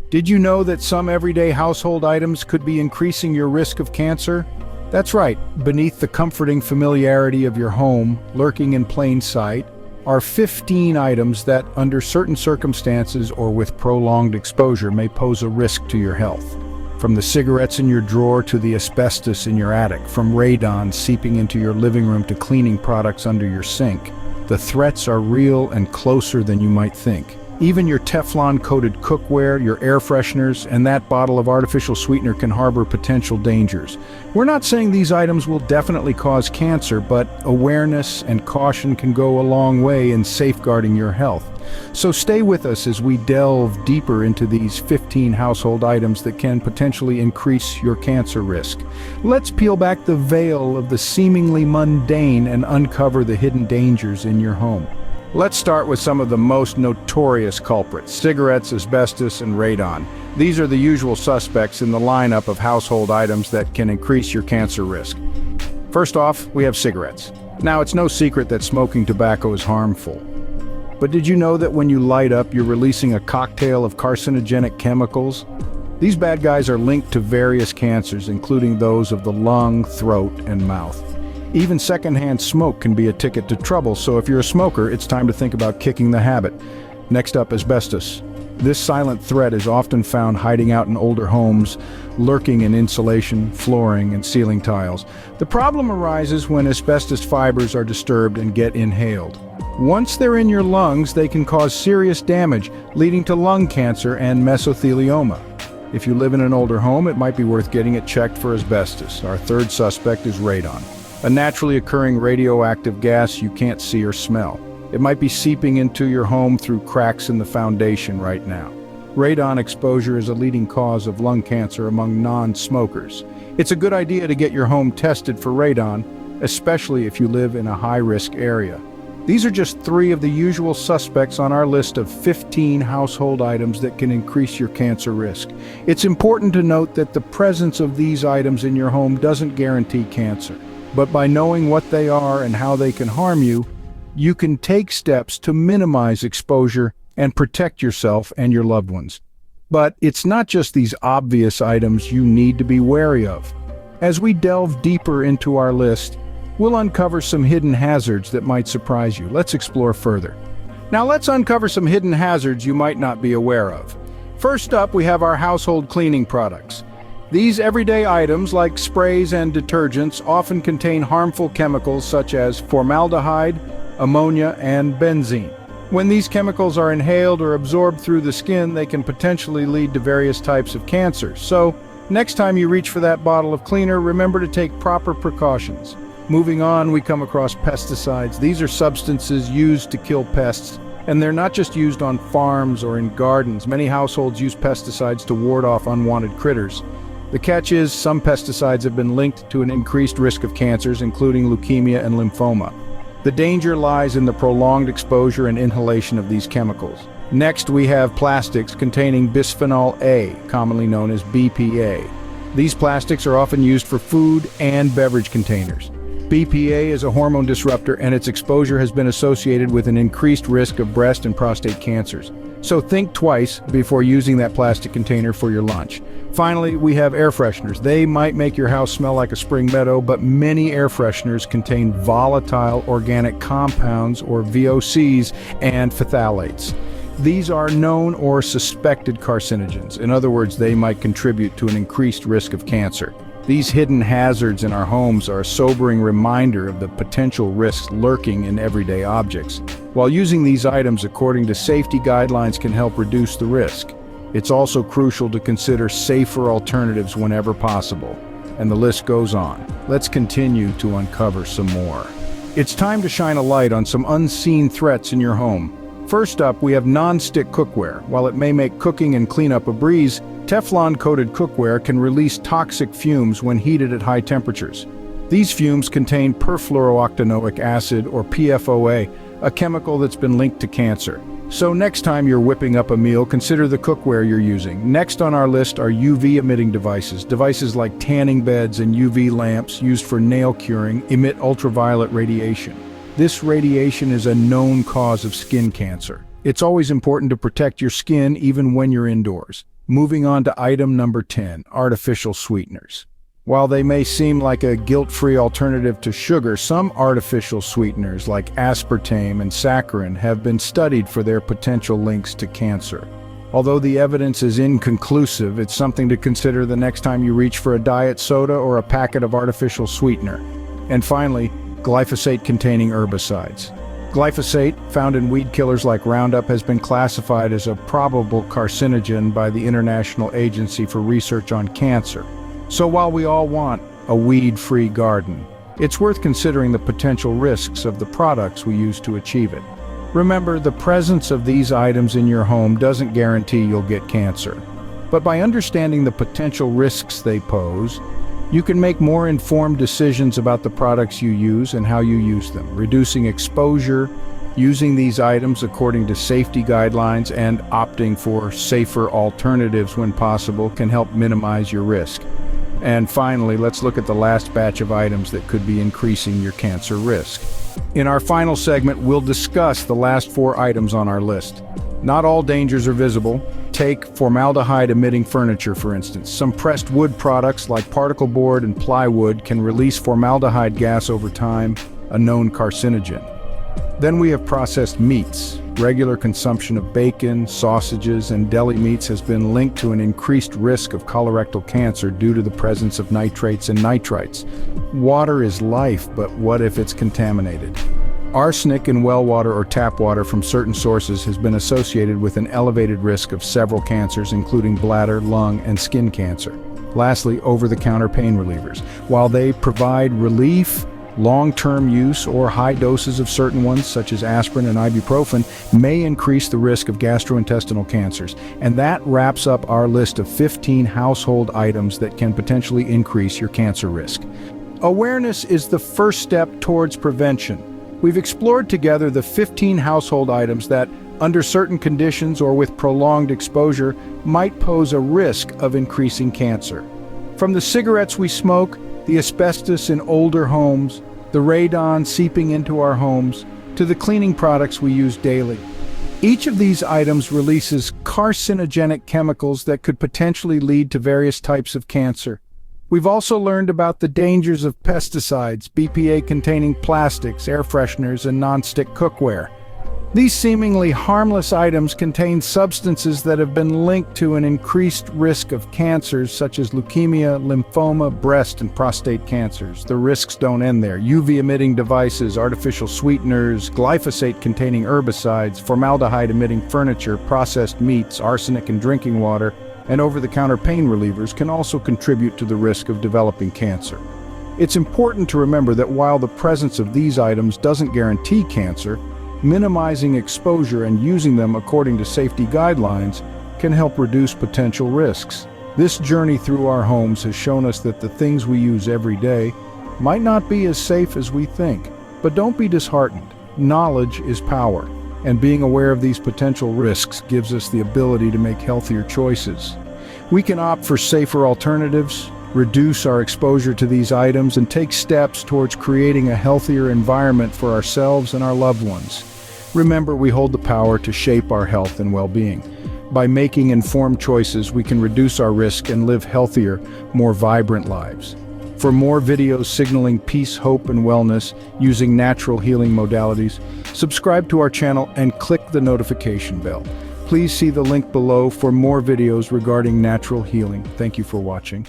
Did you know that some everyday household items could be increasing your risk of cancer? That's right, beneath the comforting familiarity of your home, lurking in plain sight, are 15 items that, under certain circumstances or with prolonged exposure, may pose a risk to your health. From the cigarettes in your drawer to the asbestos in your attic, from radon seeping into your living room to cleaning products under your sink, the threats are real and closer than you might think. Even your Teflon-coated cookware, your air fresheners, and that bottle of artificial sweetener can harbor potential dangers. We're not saying these items will definitely cause cancer, but awareness and caution can go a long way in safeguarding your health. So stay with us as we delve deeper into these 15 household items that can potentially increase your cancer risk. Let's peel back the veil of the seemingly mundane and uncover the hidden dangers in your home. Let's start with some of the most notorious culprits: cigarettes, asbestos, and radon. These are the usual suspects in the lineup of household items that can increase your cancer risk. First off, we have cigarettes. Now, it's no secret that smoking tobacco is harmful. But did you know that when you light up, you're releasing a cocktail of carcinogenic chemicals? These bad guys are linked to various cancers, including those of the lung, throat, and mouth. Even secondhand smoke can be a ticket to trouble, so if you're a smoker, it's time to think about kicking the habit. Next up, asbestos. This silent threat is often found hiding out in older homes, lurking in insulation, flooring, and ceiling tiles. The problem arises when asbestos fibers are disturbed and get inhaled. Once they're in your lungs, they can cause serious damage, leading to lung cancer and mesothelioma. If you live in an older home, it might be worth getting it checked for asbestos. Our third suspect is radon, a naturally occurring radioactive gas you can't see or smell. It might be seeping into your home through cracks in the foundation right now. Radon exposure is a leading cause of lung cancer among non-smokers. It's a good idea to get your home tested for radon, especially if you live in a high-risk area. These are just 3 of the usual suspects on our list of 15 household items that can increase your cancer risk. It's important to note that the presence of these items in your home doesn't guarantee cancer. But by knowing what they are and how they can harm you, you can take steps to minimize exposure and protect yourself and your loved ones. But it's not just these obvious items you need to be wary of. As we delve deeper into our list, we'll uncover some hidden hazards that might surprise you. Let's explore further. Now let's uncover some hidden hazards you might not be aware of. First up, we have our household cleaning products. These everyday items, like sprays and detergents, often contain harmful chemicals such as formaldehyde, ammonia, and benzene. When these chemicals are inhaled or absorbed through the skin, they can potentially lead to various types of cancer. So, next time you reach for that bottle of cleaner, remember to take proper precautions. Moving on, we come across pesticides. These are substances used to kill pests, and they're not just used on farms or in gardens. Many households use pesticides to ward off unwanted critters. The catch is, some pesticides have been linked to an increased risk of cancers, including leukemia and lymphoma. The danger lies in the prolonged exposure and inhalation of these chemicals. Next, we have plastics containing bisphenol A, commonly known as BPA. These plastics are often used for food and beverage containers. BPA is a hormone disruptor, and its exposure has been associated with an increased risk of breast and prostate cancers. So think twice before using that plastic container for your lunch. Finally, we have air fresheners. They might make your house smell like a spring meadow, but many air fresheners contain volatile organic compounds, or VOCs, and phthalates. These are known or suspected carcinogens. In other words, they might contribute to an increased risk of cancer. These hidden hazards in our homes are a sobering reminder of the potential risks lurking in everyday objects. While using these items according to safety guidelines can help reduce the risk, it's also crucial to consider safer alternatives whenever possible. And the list goes on. Let's continue to uncover some more. It's time to shine a light on some unseen threats in your home. First up, we have non-stick cookware. While it may make cooking and cleanup a breeze, Teflon-coated cookware can release toxic fumes when heated at high temperatures. These fumes contain perfluorooctanoic acid, or PFOA, a chemical that's been linked to cancer. So next time you're whipping up a meal, consider the cookware you're using. Next on our list are UV-emitting devices. Devices like tanning beds and UV lamps used for nail curing emit ultraviolet radiation. This radiation is a known cause of skin cancer. It's always important to protect your skin even when you're indoors. Moving on to item number 10, artificial sweeteners. While they may seem like a guilt-free alternative to sugar, some artificial sweeteners like aspartame and saccharin have been studied for their potential links to cancer. Although the evidence is inconclusive, it's something to consider the next time you reach for a diet soda or a packet of artificial sweetener. And finally, glyphosate-containing herbicides. Glyphosate, found in weed killers like Roundup, has been classified as a probable carcinogen by the International Agency for Research on Cancer. So while we all want a weed-free garden, it's worth considering the potential risks of the products we use to achieve it. Remember, the presence of these items in your home doesn't guarantee you'll get cancer. But by understanding the potential risks they pose, you can make more informed decisions about the products you use and how you use them. Reducing exposure, using these items according to safety guidelines, and opting for safer alternatives when possible can help minimize your risk. And finally, let's look at the last batch of items that could be increasing your cancer risk. In our final segment, we'll discuss the last 4 items on our list. Not all dangers are visible. Take formaldehyde-emitting furniture, for instance. Some pressed wood products like particle board and plywood can release formaldehyde gas over time, a known carcinogen. Then we have processed meats. Regular consumption of bacon, sausages, and deli meats has been linked to an increased risk of colorectal cancer due to the presence of nitrates and nitrites. Water is life, but what if it's contaminated? Arsenic in well water or tap water from certain sources has been associated with an elevated risk of several cancers, including bladder, lung, and skin cancer. Lastly, over-the-counter pain relievers. While they provide relief, long-term use or high doses of certain ones, such as aspirin and ibuprofen, may increase the risk of gastrointestinal cancers. And that wraps up our list of 15 household items that can potentially increase your cancer risk. Awareness is the first step towards prevention. We've explored together the 15 household items that, under certain conditions or with prolonged exposure, might pose a risk of increasing cancer. From the cigarettes we smoke, the asbestos in older homes, the radon seeping into our homes, to the cleaning products we use daily. Each of these items releases carcinogenic chemicals that could potentially lead to various types of cancer. We've also learned about the dangers of pesticides, BPA-containing plastics, air fresheners, and non-stick cookware. These seemingly harmless items contain substances that have been linked to an increased risk of cancers such as leukemia, lymphoma, breast and prostate cancers. The risks don't end there. UV-emitting devices, artificial sweeteners, glyphosate-containing herbicides, formaldehyde-emitting furniture, processed meats, arsenic in drinking water, and over-the-counter pain relievers can also contribute to the risk of developing cancer. It's important to remember that while the presence of these items doesn't guarantee cancer, minimizing exposure and using them according to safety guidelines can help reduce potential risks. This journey through our homes has shown us that the things we use every day might not be as safe as we think. But don't be disheartened. Knowledge is power, and being aware of these potential risks gives us the ability to make healthier choices. We can opt for safer alternatives, reduce our exposure to these items, and take steps towards creating a healthier environment for ourselves and our loved ones. Remember, we hold the power to shape our health and well-being. By making informed choices, we can reduce our risk and live healthier, more vibrant lives. For more videos signaling peace, hope, and wellness using natural healing modalities, subscribe to our channel and click the notification bell. Please see the link below for more videos regarding natural healing. Thank you for watching.